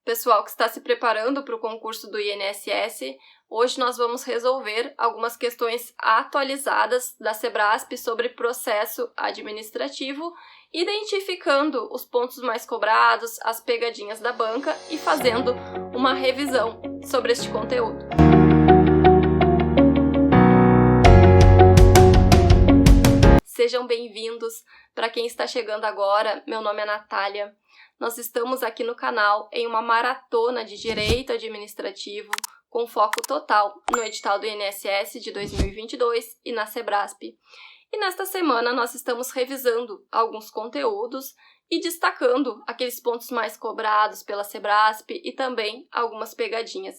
Pessoal que está se preparando para o concurso do INSS, hoje nós vamos resolver algumas questões atualizadas da Sebrasp sobre processo administrativo, identificando os pontos mais cobrados, as pegadinhas da banca e fazendo uma revisão sobre este conteúdo. Sejam bem-vindos. Para quem está chegando agora, meu nome é Natália. Nós estamos aqui no canal em uma maratona de direito administrativo com foco total no edital do INSS de 2022 e na Sebrasp. E nesta semana nós estamos revisando alguns conteúdos e destacando aqueles pontos mais cobrados pela Sebrasp e também algumas pegadinhas.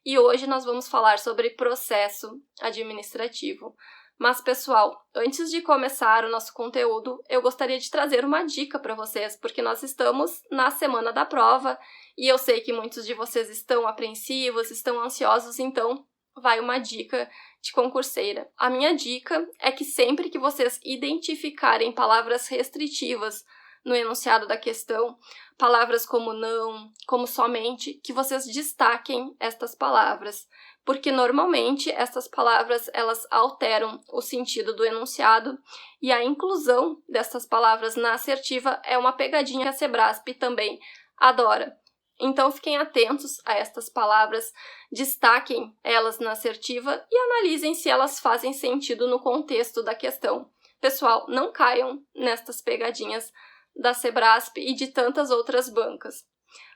E hoje nós vamos falar sobre processo administrativo. Mas, pessoal, antes de começar o nosso conteúdo, eu gostaria de trazer uma dica para vocês, porque nós estamos na semana da prova e eu sei que muitos de vocês estão apreensivos, estão ansiosos, então vai uma dica de concurseira. A minha dica é que sempre que vocês identificarem palavras restritivas no enunciado da questão, palavras como não, como somente, que vocês destaquem estas palavras, porque normalmente essas palavras elas alteram o sentido do enunciado e a inclusão dessas palavras na assertiva é uma pegadinha que a Sebrasp também adora. Então fiquem atentos a estas palavras, destaquem elas na assertiva e analisem se elas fazem sentido no contexto da questão. Pessoal, não caiam nestas pegadinhas da Sebrasp e de tantas outras bancas.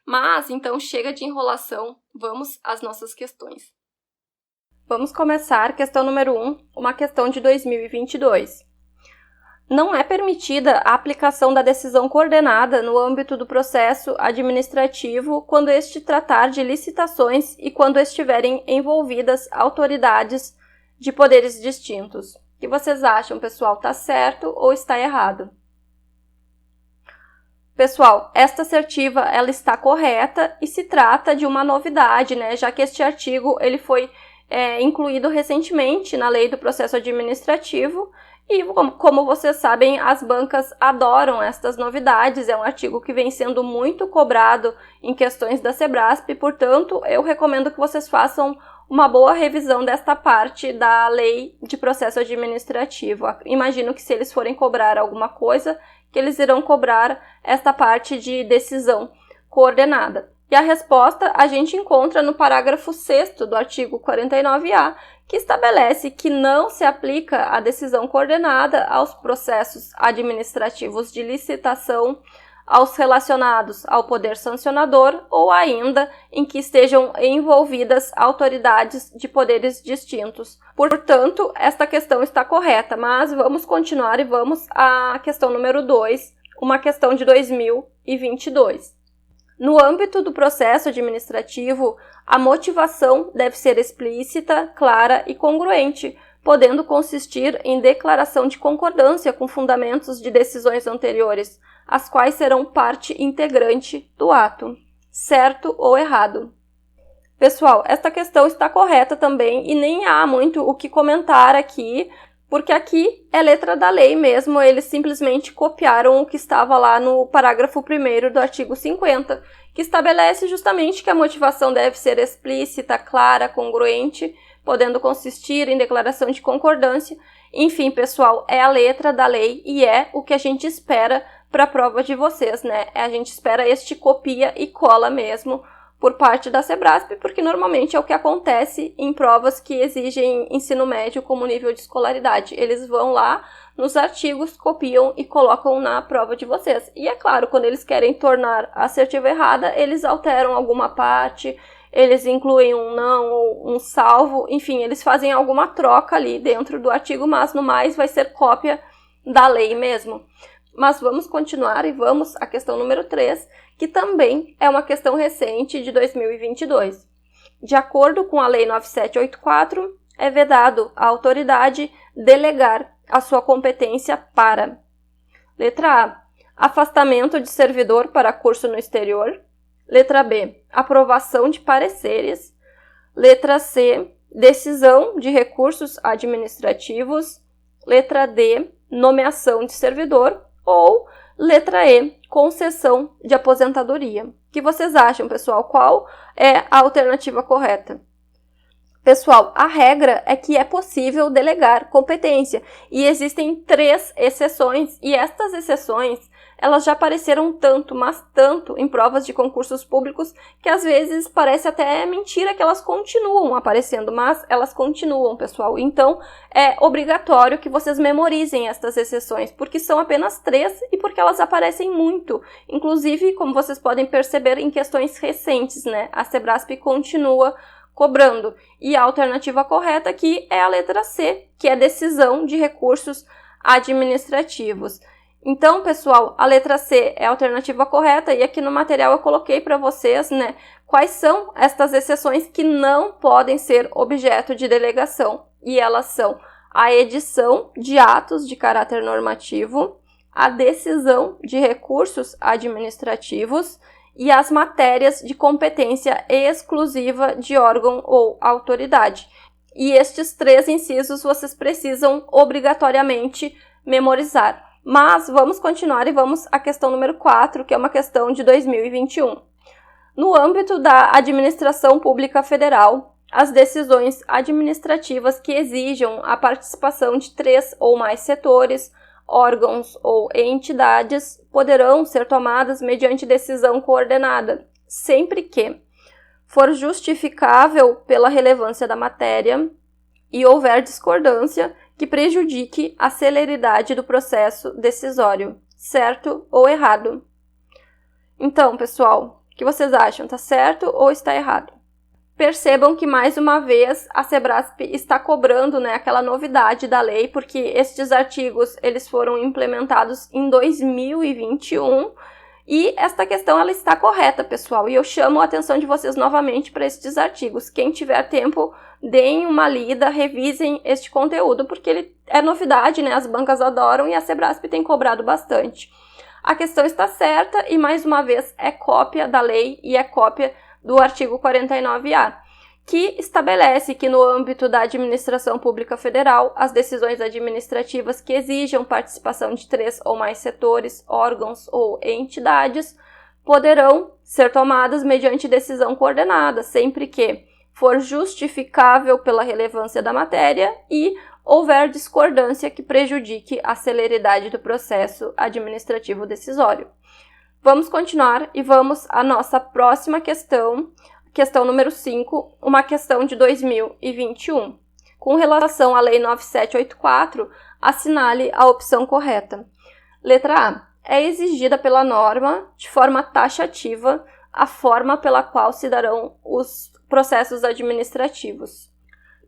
Mas, então, chega de enrolação, vamos às nossas questões. Vamos começar, questão número 1, uma questão de 2022. Não é permitida a aplicação da decisão coordenada no âmbito do processo administrativo quando este tratar de licitações e quando estiverem envolvidas autoridades de poderes distintos. O que vocês acham, pessoal? Está certo ou está errado? Pessoal, esta assertiva ela está correta e se trata de uma novidade, né? Já que este artigo ele foi incluído recentemente na Lei do Processo Administrativo e, como vocês sabem, as bancas adoram estas novidades. É um artigo que vem sendo muito cobrado em questões da Sebrasp, portanto, eu recomendo que vocês façam uma boa revisão desta parte da Lei de Processo Administrativo. Imagino que se eles forem cobrar alguma coisa, que eles irão cobrar esta parte de decisão coordenada. E a resposta a gente encontra no parágrafo 6º do artigo 49A, que estabelece que não se aplica a decisão coordenada aos processos administrativos de licitação, aos relacionados ao poder sancionador ou ainda em que estejam envolvidas autoridades de poderes distintos. Portanto, esta questão está correta, mas vamos continuar e vamos à questão número 2, uma questão de 2022. No âmbito do processo administrativo, a motivação deve ser explícita, clara e congruente, podendo consistir em declaração de concordância com fundamentos de decisões anteriores, as quais serão parte integrante do ato. Certo ou errado? Pessoal, esta questão está correta também e nem há muito o que comentar aqui, porque aqui é letra da lei mesmo, eles simplesmente copiaram o que estava lá no parágrafo 1º do artigo 50, que estabelece justamente que a motivação deve ser explícita, clara, congruente, podendo consistir em declaração de concordância. Enfim, pessoal, é a letra da lei e é o que a gente espera para a prova de vocês, né? A gente espera este copia e cola mesmo por parte da Sebrasp, porque normalmente é o que acontece em provas que exigem ensino médio como nível de escolaridade. Eles vão lá nos artigos, copiam e colocam na prova de vocês. E é claro, quando eles querem tornar a assertiva errada, eles alteram alguma parte, eles incluem um não ou um salvo, enfim, eles fazem alguma troca ali dentro do artigo, mas no mais vai ser cópia da lei mesmo. Mas vamos continuar e vamos à questão número 3, que também é uma questão recente de 2022. De acordo com a Lei 9784, é vedado à autoridade delegar a sua competência para: letra A, afastamento de servidor para curso no exterior. Letra B, aprovação de pareceres. Letra C, decisão de recursos administrativos. Letra D, nomeação de servidor. Ou Letra E, concessão de aposentadoria. O que vocês acham, pessoal? Qual é a alternativa correta? Pessoal, a regra é que é possível delegar competência e existem 3 exceções, e estas exceções elas já apareceram tanto, mas tanto em provas de concursos públicos que às vezes parece até mentira que elas continuam aparecendo, mas elas continuam, pessoal. Então, é obrigatório que vocês memorizem estas exceções, porque são apenas 3 e porque elas aparecem muito. Inclusive, como vocês podem perceber, em questões recentes, né? A Sebrasp continua cobrando. E a alternativa correta aqui é a letra C, que é decisão de recursos administrativos. Então, pessoal, a letra C é a alternativa correta e aqui no material eu coloquei para vocês, né, quais são estas exceções que não podem ser objeto de delegação. E elas são a edição de atos de caráter normativo, a decisão de recursos administrativos e as matérias de competência exclusiva de órgão ou autoridade. E estes 3 incisos vocês precisam obrigatoriamente memorizar. Mas vamos continuar e vamos à questão número 4, que é uma questão de 2021. No âmbito da administração pública federal, as decisões administrativas que exijam a participação de 3 ou mais setores, órgãos ou entidades poderão ser tomadas mediante decisão coordenada, sempre que for justificável pela relevância da matéria e houver discordância que prejudique a celeridade do processo decisório, certo ou errado. Então, pessoal, o que vocês acham? Está certo ou está errado? Percebam que, mais uma vez, a Sebrasp está cobrando, né, aquela novidade da lei, porque estes artigos eles foram implementados em 2021 e esta questão ela está correta, pessoal. E eu chamo a atenção de vocês novamente para estes artigos. Quem tiver tempo, deem uma lida, revisem este conteúdo, porque ele é novidade, né? As bancas adoram e a Sebrasp tem cobrado bastante. A questão está certa e, mais uma vez, é cópia da lei e é cópia do artigo 49A, que estabelece que no âmbito da administração pública federal, as decisões administrativas que exijam participação de 3 ou mais setores, órgãos ou entidades poderão ser tomadas mediante decisão coordenada, sempre que for justificável pela relevância da matéria e houver discordância que prejudique a celeridade do processo administrativo decisório. Vamos continuar e vamos à nossa próxima questão, questão número 5, uma questão de 2021. Com relação à Lei 9784, assinale a opção correta. Letra A. É exigida pela norma, de forma taxativa, a forma pela qual se darão os processos administrativos.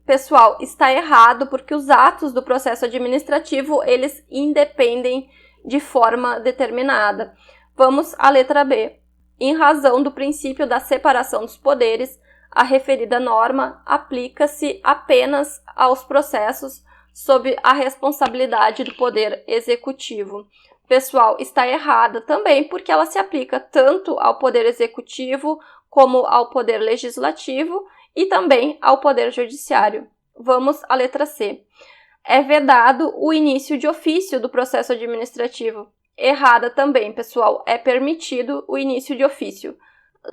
Pessoal, está errado porque os atos do processo administrativo, eles independem de forma determinada. Vamos à letra B. Em razão do princípio da separação dos poderes, a referida norma aplica-se apenas aos processos sob a responsabilidade do Poder Executivo. Pessoal, está errada também porque ela se aplica tanto ao Poder Executivo como ao Poder Legislativo e também ao Poder Judiciário. Vamos à letra C. É vedado o início de ofício do processo administrativo. Errada também, pessoal. É permitido o início de ofício.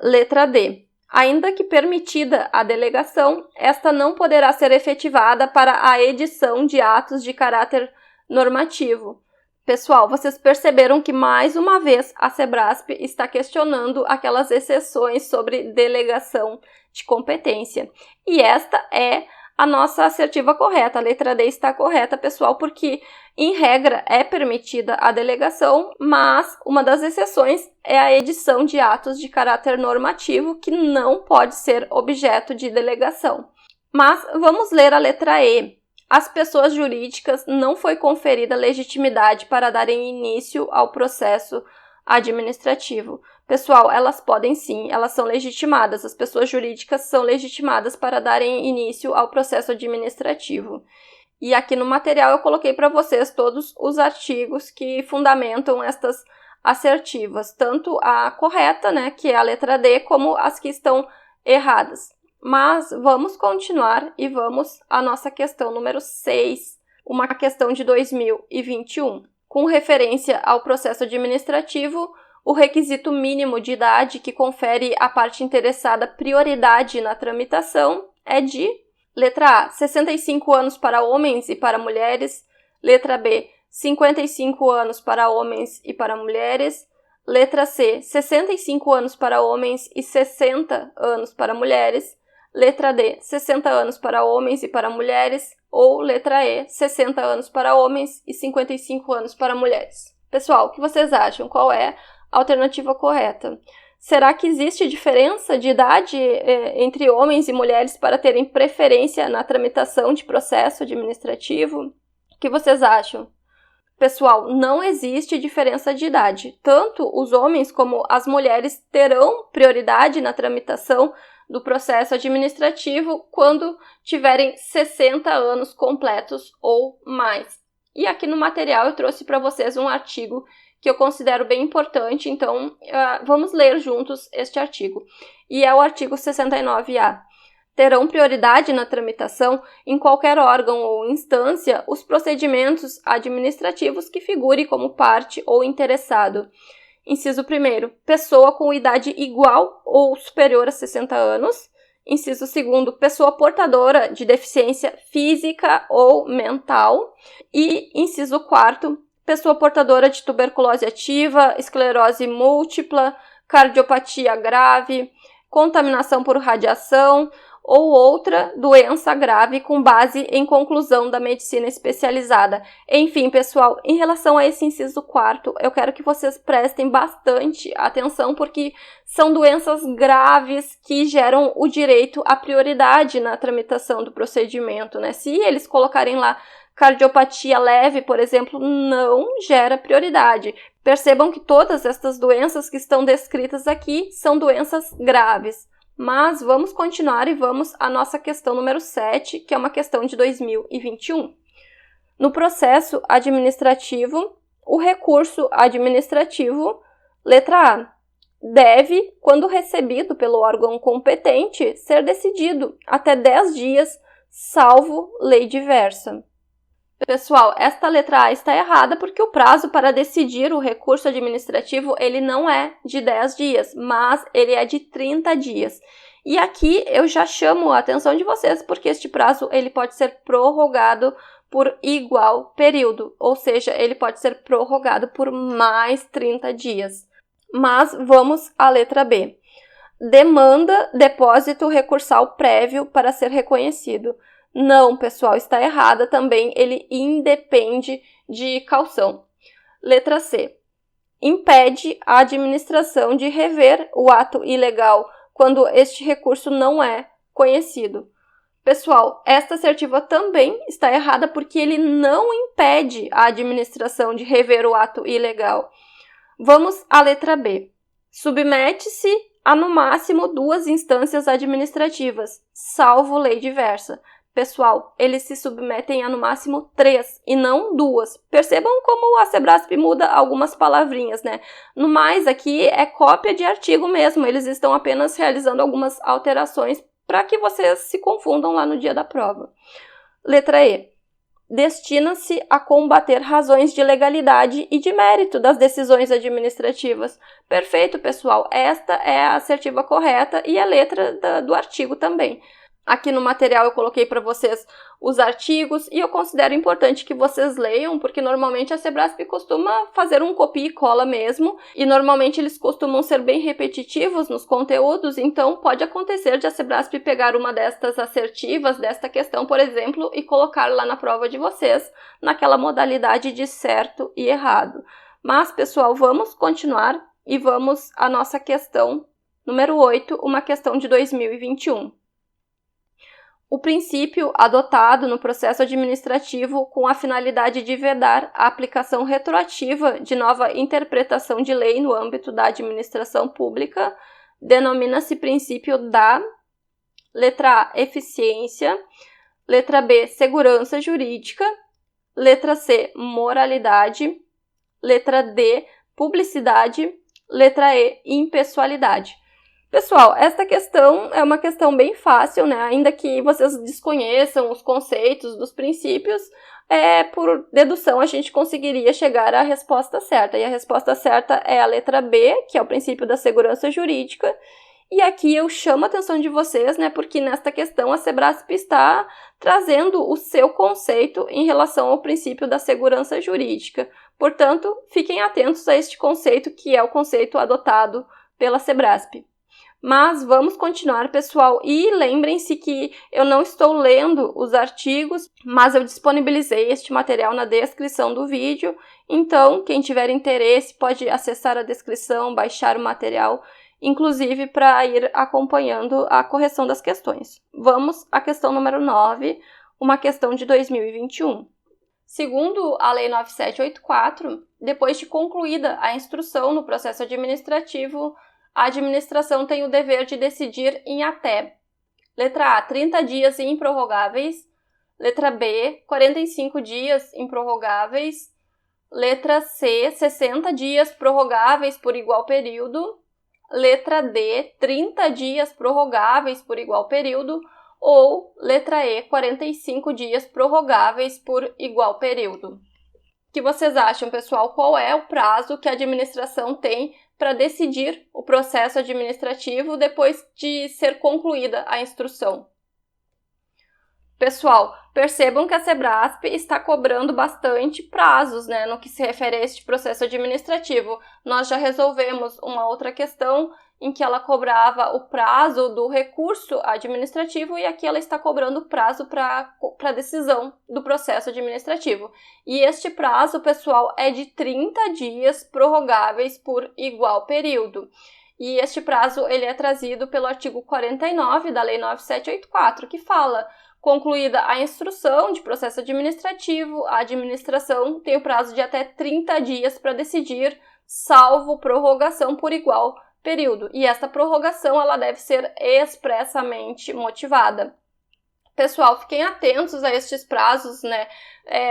Letra D. Ainda que permitida a delegação, esta não poderá ser efetivada para a edição de atos de caráter normativo. Pessoal, vocês perceberam que, mais uma vez, a Sebrasp está questionando aquelas exceções sobre delegação de competência. E esta é a nossa assertiva correta. A letra D está correta, pessoal, porque, em regra, é permitida a delegação, mas uma das exceções é a edição de atos de caráter normativo, que não pode ser objeto de delegação. Mas vamos ler a letra E. Às pessoas jurídicas não foi conferida legitimidade para darem início ao processo administrativo. Pessoal, elas podem sim, elas são legitimadas. As pessoas jurídicas são legitimadas para darem início ao processo administrativo. E aqui no material eu coloquei para vocês todos os artigos que fundamentam estas assertivas, tanto a correta, né, que é a letra D, como as que estão erradas. Mas vamos continuar e vamos à nossa questão número 6, uma questão de 2021. Com referência ao processo administrativo, o requisito mínimo de idade que confere à parte interessada prioridade na tramitação é de: letra A, 65 anos para homens e para mulheres. Letra B, 55 anos para homens e para mulheres. Letra C, 65 anos para homens e 60 anos para mulheres. Letra D, 60 anos para homens e para mulheres. Ou letra E, 60 anos para homens e 55 anos para mulheres. Pessoal, o que vocês acham? Qual é a alternativa correta? Será que existe diferença de idade entre homens e mulheres para terem preferência na tramitação de processo administrativo? O que vocês acham? Pessoal, não existe diferença de idade. Tanto os homens como as mulheres terão prioridade na tramitação do processo administrativo quando tiverem 60 anos completos ou mais. E aqui no material eu trouxe para vocês um artigo que eu considero bem importante, então vamos ler juntos este artigo. E é o artigo 69A. Terão prioridade na tramitação em qualquer órgão ou instância os procedimentos administrativos que figure como parte ou interessado. Inciso 1º, pessoa com idade igual ou superior a 60 anos. Inciso 2º, pessoa portadora de deficiência física ou mental. E inciso 4º, pessoa portadora de tuberculose ativa, esclerose múltipla, cardiopatia grave, contaminação por radiação ou outra doença grave com base em conclusão da medicina especializada. Enfim, pessoal, em relação a esse inciso 4º, eu quero que vocês prestem bastante atenção, porque são doenças graves que geram o direito à prioridade na tramitação do procedimento, né? Se eles colocarem lá cardiopatia leve, por exemplo, não gera prioridade. Percebam que todas estas doenças que estão descritas aqui são doenças graves. Mas vamos continuar e vamos à nossa questão número 7, que é uma questão de 2021. No processo administrativo, o recurso administrativo, letra A, deve, quando recebido pelo órgão competente, ser decidido até 10 dias, salvo lei diversa. Pessoal, esta letra A está errada porque o prazo para decidir o recurso administrativo ele não é de 10 dias, mas ele é de 30 dias. E aqui eu já chamo a atenção de vocês porque este prazo ele pode ser prorrogado por igual período, ou seja, ele pode ser prorrogado por mais 30 dias. Mas vamos à letra B. Demanda depósito recursal prévio para ser reconhecido. Não, pessoal, está errada também, ele independe de caução. Letra C. Impede a administração de rever o ato ilegal quando este recurso não é conhecido. Pessoal, esta assertiva também está errada porque ele não impede a administração de rever o ato ilegal. Vamos à letra B. Submete-se a no máximo 2 instâncias administrativas, salvo lei diversa. Pessoal, eles se submetem a no máximo 3 e não 2. Percebam como a Sebrasp muda algumas palavrinhas, né? No mais, aqui é cópia de artigo mesmo. Eles estão apenas realizando algumas alterações para que vocês se confundam lá no dia da prova. Letra E. Destina-se a combater razões de legalidade e de mérito das decisões administrativas. Perfeito, pessoal. Esta é a assertiva correta e a letra do artigo também. Aqui no material eu coloquei para vocês os artigos e eu considero importante que vocês leiam, porque normalmente a Sebrasp costuma fazer um copia e cola mesmo, e normalmente eles costumam ser bem repetitivos nos conteúdos, então pode acontecer de a Sebrasp pegar uma destas assertivas, desta questão, por exemplo, e colocar lá na prova de vocês, naquela modalidade de certo e errado. Mas, pessoal, vamos continuar e vamos à nossa questão número 8, uma questão de 2021. O princípio adotado no processo administrativo com a finalidade de vedar a aplicação retroativa de nova interpretação de lei no âmbito da administração pública denomina-se princípio da letra A, eficiência, letra B, segurança jurídica, letra C, moralidade, letra D, publicidade, letra E, impessoalidade. Pessoal, esta questão é uma questão bem fácil, né? Ainda que vocês desconheçam os conceitos dos princípios, por dedução a gente conseguiria chegar à resposta certa. E a resposta certa é a letra B, que é o princípio da segurança jurídica. E aqui eu chamo a atenção de vocês, né? Porque nesta questão a Sebrasp está trazendo o seu conceito em relação ao princípio da segurança jurídica. Portanto, fiquem atentos a este conceito, que é o conceito adotado pela Sebrasp. Mas vamos continuar, pessoal, e lembrem-se que eu não estou lendo os artigos, mas eu disponibilizei este material na descrição do vídeo, então quem tiver interesse pode acessar a descrição, baixar o material, inclusive para ir acompanhando a correção das questões. Vamos à questão número 9, uma questão de 2021. Segundo a Lei 9784, depois de concluída a instrução no processo administrativo, a administração tem o dever de decidir em até: letra A, 30 dias improrrogáveis, letra B, 45 dias improrrogáveis, letra C, 60 dias prorrogáveis por igual período, letra D, 30 dias prorrogáveis por igual período, ou letra E, 45 dias prorrogáveis por igual período. O que vocês acham, pessoal? Qual é o prazo que a administração tem para decidir o processo administrativo depois de ser concluída a instrução? Pessoal, percebam que a Sebrasp está cobrando bastante prazos, né, no que se refere a este processo administrativo. Nós já resolvemos uma outra questão em que ela cobrava o prazo do recurso administrativo e aqui ela está cobrando prazo para decisão do processo administrativo. E este prazo, pessoal, é de 30 dias prorrogáveis por igual período. E este prazo ele é trazido pelo artigo 49 da Lei 9784, que fala: concluída a instrução de processo administrativo, a administração tem o prazo de até 30 dias para decidir, salvo prorrogação por igual período. E esta prorrogação ela deve ser expressamente motivada. Pessoal, fiquem atentos a estes prazos, né?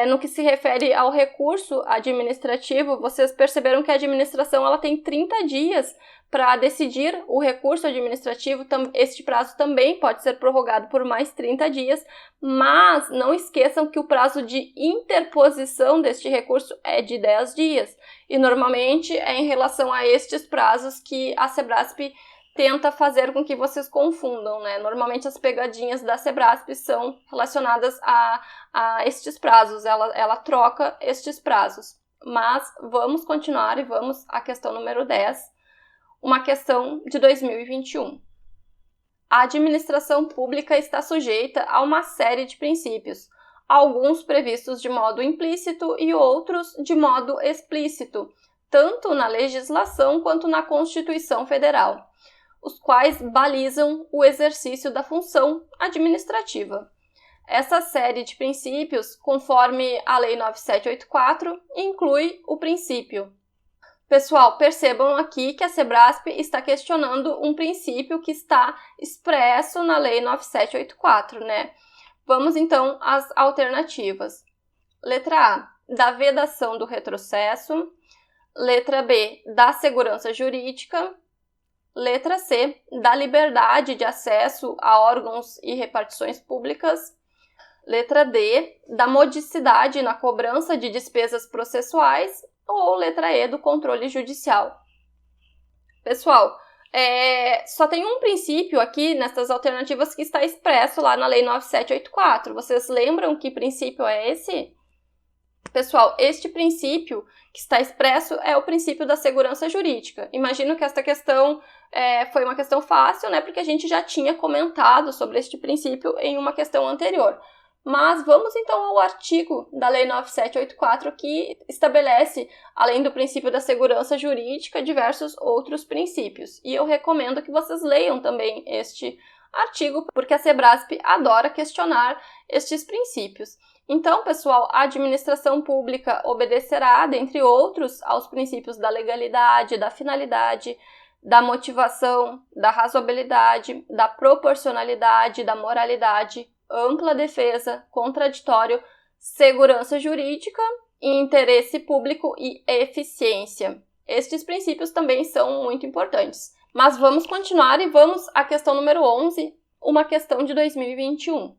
No que se refere ao recurso administrativo, vocês perceberam que a administração ela tem 30 dias para decidir o recurso administrativo. Este prazo também pode ser prorrogado por mais 30 dias, mas não esqueçam que o prazo de interposição deste recurso é de 10 dias. E normalmente é em relação a estes prazos que a Sebrasp tenta fazer com que vocês confundam, né? Normalmente as pegadinhas da Sebrasp são relacionadas a estes prazos, ela troca estes prazos. Mas vamos continuar e vamos à questão número 10, uma questão de 2021. A administração pública está sujeita a uma série de princípios, alguns previstos de modo implícito e outros de modo explícito, tanto na legislação quanto na Constituição Federal, os quais balizam o exercício da função administrativa. Essa série de princípios, conforme a Lei 9784, inclui o princípio. Pessoal, percebam aqui que a Sebrasp está questionando um princípio que está expresso na Lei 9784, né? Vamos então às alternativas. Letra A, da vedação do retrocesso. Letra B, da segurança jurídica. Letra C, da liberdade de acesso a órgãos e repartições públicas. Letra D, da modicidade na cobrança de despesas processuais. Ou letra E, do controle judicial. Pessoal, só tem um princípio aqui nessas alternativas que está expresso lá na Lei 9784. Vocês lembram que princípio é esse? Pessoal, este princípio que está expresso é o princípio da segurança jurídica. Imagino que esta questão foi uma questão fácil, né? Porque a gente já tinha comentado sobre este princípio em uma questão anterior. Mas vamos então ao artigo da Lei 9784 que estabelece, além do princípio da segurança jurídica, diversos outros princípios. E eu recomendo que vocês leiam também este artigo, porque a Sebrasp adora questionar estes princípios. Então, pessoal, a administração pública obedecerá, dentre outros, aos princípios da legalidade, da finalidade, da motivação, da razoabilidade, da proporcionalidade, da moralidade, ampla defesa, contraditório, segurança jurídica, interesse público e eficiência. Estes princípios também são muito importantes. Mas vamos continuar e vamos à questão número 11, uma questão de 2021.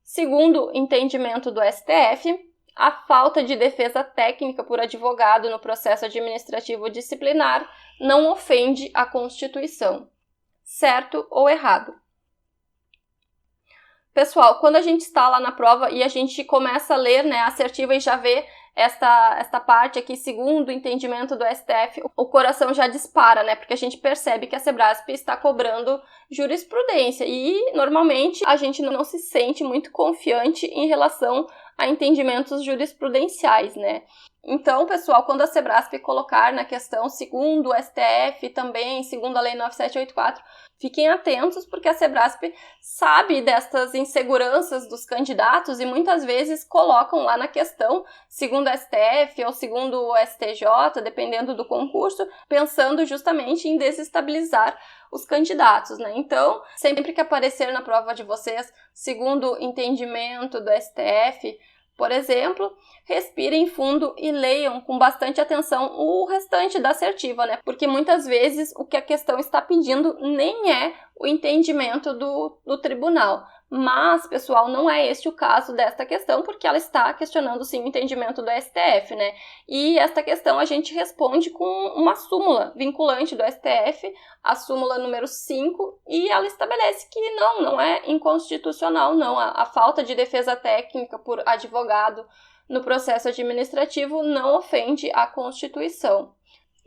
Segundo o entendimento do STF, a falta de defesa técnica por advogado no processo administrativo disciplinar não ofende a Constituição. Certo ou errado? Pessoal, quando a gente está lá na prova e a gente começa a ler, né, a assertiva e já vê esta parte aqui, segundo o entendimento do STF, o coração já dispara, né? Porque a gente percebe que a Sebrasp está cobrando jurisprudência e, normalmente, a gente não se sente muito confiante em relação a entendimentos jurisprudenciais, né? Então, pessoal, quando a Sebrasp colocar na questão, segundo o STF também, segundo a Lei 9784, fiquem atentos, porque a Sebrasp sabe destas inseguranças dos candidatos e muitas vezes colocam lá na questão, segundo o STF ou segundo o STJ, dependendo do concurso, pensando justamente em desestabilizar os candidatos, né? Então, sempre que aparecer na prova de vocês, segundo o entendimento do STF, por exemplo, respirem fundo e leiam com bastante atenção o restante da assertiva, né? Porque muitas vezes o que a questão está pedindo nem é o entendimento do tribunal. Mas, pessoal, não é este o caso desta questão, porque ela está questionando, sim, o entendimento do STF, né? E esta questão a gente responde com uma súmula vinculante do STF, a súmula número 5, e ela estabelece que não é inconstitucional, não. A falta de defesa técnica por advogado no processo administrativo não ofende a Constituição.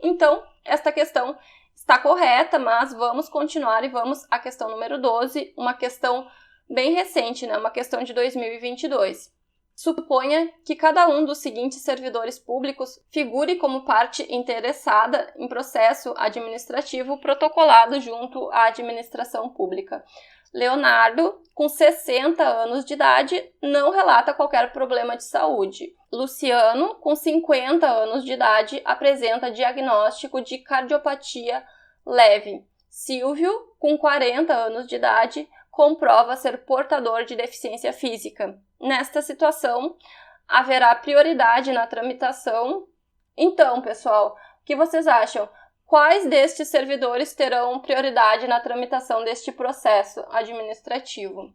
Então, esta questão está correta, mas vamos continuar e vamos à questão número 12, uma questão bem recente, né? Uma questão de 2022. Suponha que cada um dos seguintes servidores públicos figure como parte interessada em processo administrativo protocolado junto à administração pública. Leonardo, com 60 anos de idade, não relata qualquer problema de saúde. Luciano, com 50 anos de idade, apresenta diagnóstico de cardiopatia leve. Silvio, com 40 anos de idade, comprova ser portador de deficiência física. Nesta situação, haverá prioridade na tramitação. Então, pessoal, o que vocês acham? Quais destes servidores terão prioridade na tramitação deste processo administrativo?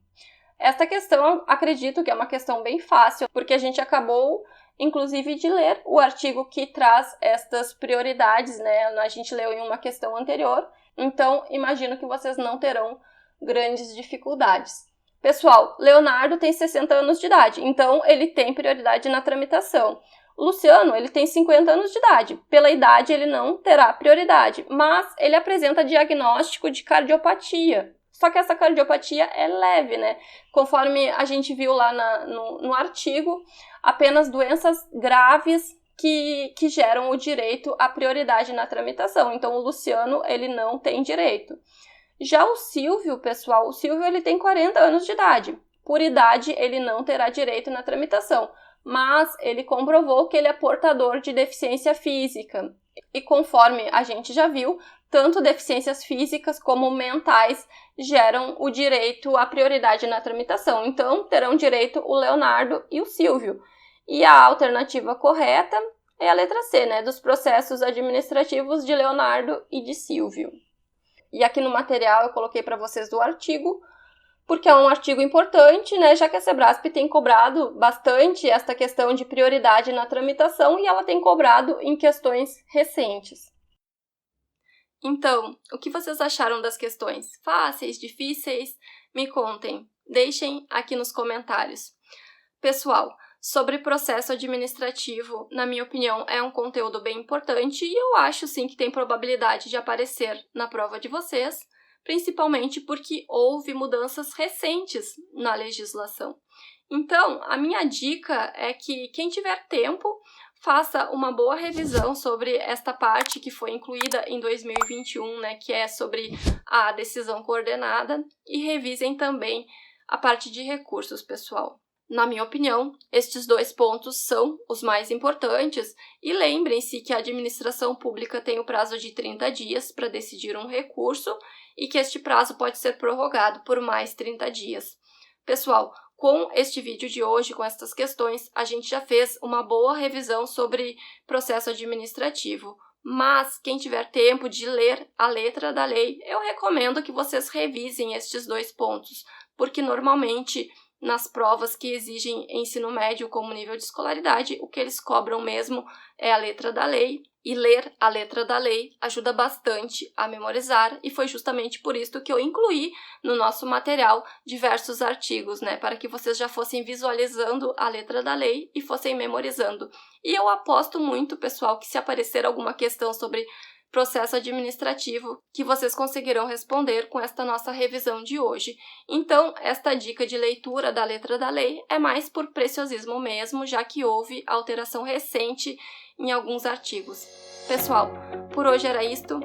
Esta questão, acredito que é uma questão bem fácil, porque a gente acabou, inclusive, de ler o artigo que traz estas prioridades, né? A gente leu em uma questão anterior, então imagino que vocês não terão grandes dificuldades. Pessoal, Leonardo tem 60 anos de idade, então ele tem prioridade na tramitação. O Luciano, ele tem 50 anos de idade. Pela idade, ele não terá prioridade, mas ele apresenta diagnóstico de cardiopatia. Só que essa cardiopatia é leve, né? Conforme a gente viu lá no artigo, apenas doenças graves que geram o direito à prioridade na tramitação. Então, o Luciano, ele não tem direito. Já o Silvio, pessoal, o Silvio ele tem 40 anos de idade. Por idade, ele não terá direito na tramitação, mas ele comprovou que ele é portador de deficiência física. E conforme a gente já viu, tanto deficiências físicas como mentais geram o direito à prioridade na tramitação. Então, terão direito o Leonardo e o Silvio. E a alternativa correta é a letra C, né? Dos processos administrativos de Leonardo e de Silvio. E aqui no material eu coloquei para vocês o artigo, porque é um artigo importante, né, já que a Sebrasp tem cobrado bastante esta questão de prioridade na tramitação e ela tem cobrado em questões recentes. Então, o que vocês acharam das questões? Fáceis, difíceis? Me contem, deixem aqui nos comentários. Pessoal, sobre processo administrativo, na minha opinião, é um conteúdo bem importante e eu acho sim que tem probabilidade de aparecer na prova de vocês, principalmente porque houve mudanças recentes na legislação. Então, a minha dica é que quem tiver tempo, faça uma boa revisão sobre esta parte que foi incluída em 2021, né, que é sobre a decisão coordenada, e revisem também a parte de recursos, pessoal. Na minha opinião, estes dois pontos são os mais importantes e lembrem-se que a administração pública tem o prazo de 30 dias para decidir um recurso e que este prazo pode ser prorrogado por mais 30 dias. Pessoal, com este vídeo de hoje, com estas questões, a gente já fez uma boa revisão sobre processo administrativo. Mas quem tiver tempo de ler a letra da lei, eu recomendo que vocês revisem estes 2 pontos, porque normalmente nas provas que exigem ensino médio como nível de escolaridade, o que eles cobram mesmo é a letra da lei, e ler a letra da lei ajuda bastante a memorizar, e foi justamente por isso que eu incluí no nosso material diversos artigos, né, para que vocês já fossem visualizando a letra da lei e fossem memorizando. E eu aposto muito, pessoal, que se aparecer alguma questão sobre processo administrativo, que vocês conseguirão responder com esta nossa revisão de hoje. Então, esta dica de leitura da letra da lei é mais por preciosismo mesmo, já que houve alteração recente em alguns artigos. Pessoal, por hoje era isto.